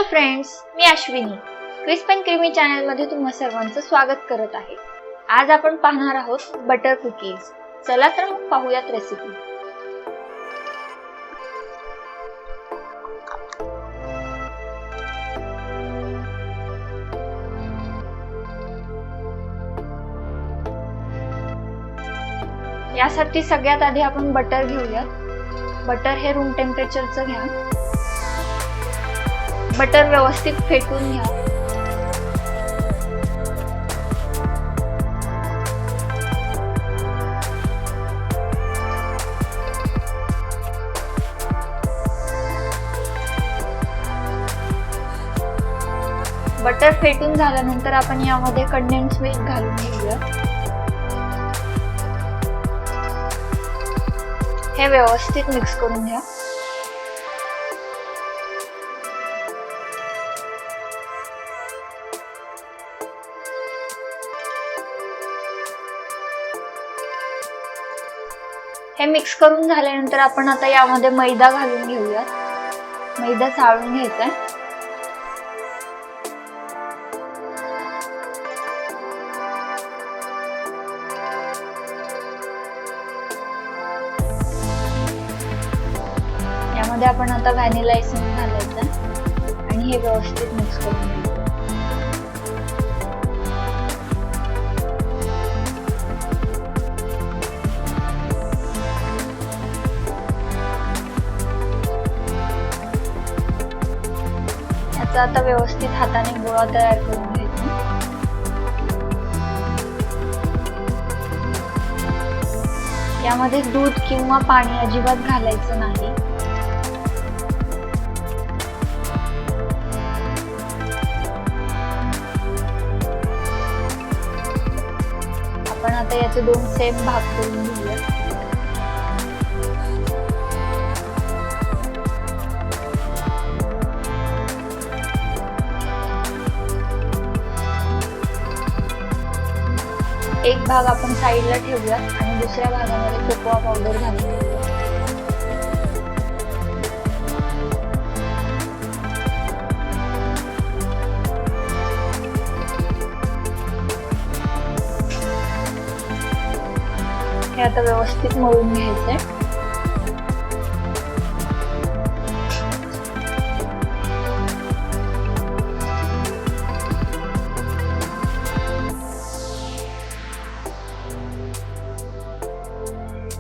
Friends, me Ashwini crisp and creamy channel मध्ये तुम्हा सर्वांचं स्वागत करत आहे। आज आपण पाहणार आहोत बटर कुकीज। चला तर मग पाहूयात रेसिपी। यासाठी सगळ्यात आधी आपण बटर घेऊयात। बटर हे रूम टेम्परेचरचं घ्या। बटर व्यवस्थित फेटून घ्या। बटर फेटून झाल्यानंतर आपण यामध्ये कंडेन्स मिल्क घालून घेऊया। हे व्यवस्थित मिक्स करून घ्या। हे मिक्स करून झाल्यानंतर आपण आता यामध्ये मैदा घालून घेऊया। मैदा चाळून घ्यायचा आहे। यामध्ये आपण आता व्हॅनिला एसेन्स घालायचा आहे आणि हे व्यवस्थित मिक्स करून घ्यायचं। आता व्यवस्थित हाताने गोळा तयार करून घ्यायचा। यामध्ये दूध किंवा पाणी अजिबात घालायचं नाही। आपण आता याचे दोन सेम भाग करून घेऊया। एक भाग आपण साइडला ठेवूया आणि दुसऱ्या भागामध्ये कोकोआ पावडर घालून घेऊया। हे आता व्यवस्थित मळून घ्यायचंय।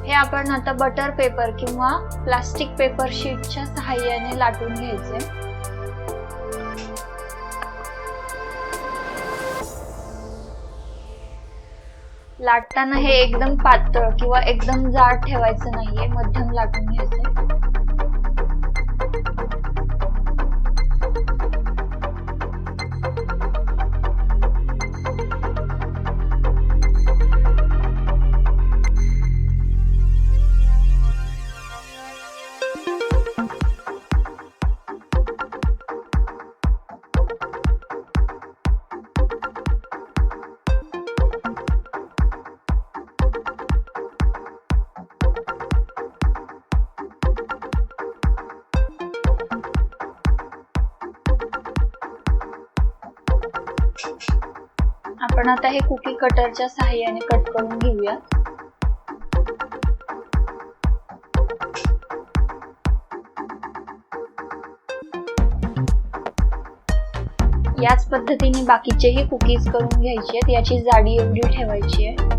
हे आपण आता बटर पेपर किंवा प्लास्टिक पेपर शीटच्या सहाय्याने लाटून घ्यायचे। लाटताना हे एकदम पातळ किंवा एकदम जाड ठेवायचं नाहीये, मध्यम लाटून घ्यायचे। आपण आता हे कुकी कटरच्या सहाय्याने कट करून घेऊया। याच पद्धतीने बाकीचेही कुकीज करून घ्यायचे आहेत। याची जाडी एवढी ठेवायची आहे।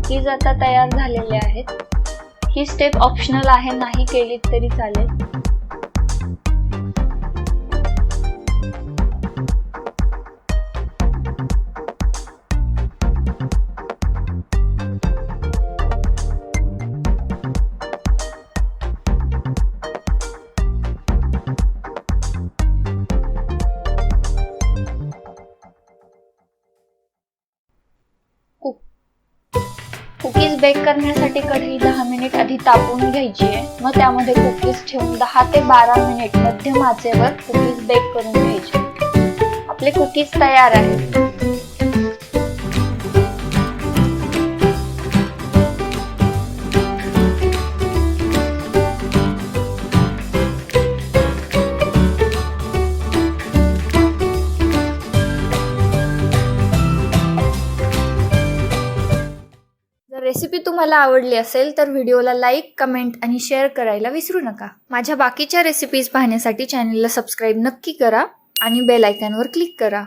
कुकीज आता तयार झालेले आहेत. ही स्टेप ऑप्शनल आहे, नाही केली तरी चालेल. कुकीज बेक करण्यासाठी कढई 10 मिनिट आधी तापवून घ्यायची आहे. मग त्यामध्ये कुकीज ठेवून 10 ते 12 मिनिट मध्यम आचेवर कुकीज बेक करून घ्यायचे. आपले कुकीज तयार आहेत. रेसिपी तुम्हाला आवडली असेल तर व्हिडिओला लाईक, कमेंट आणि शेअर करायला विसरू नका. माझ्या बाकीच्या रेसिपीज पाहण्यासाठी चॅनलला सबस्क्राईब नक्की करा आणि बेल आयकॉनवर क्लिक करा.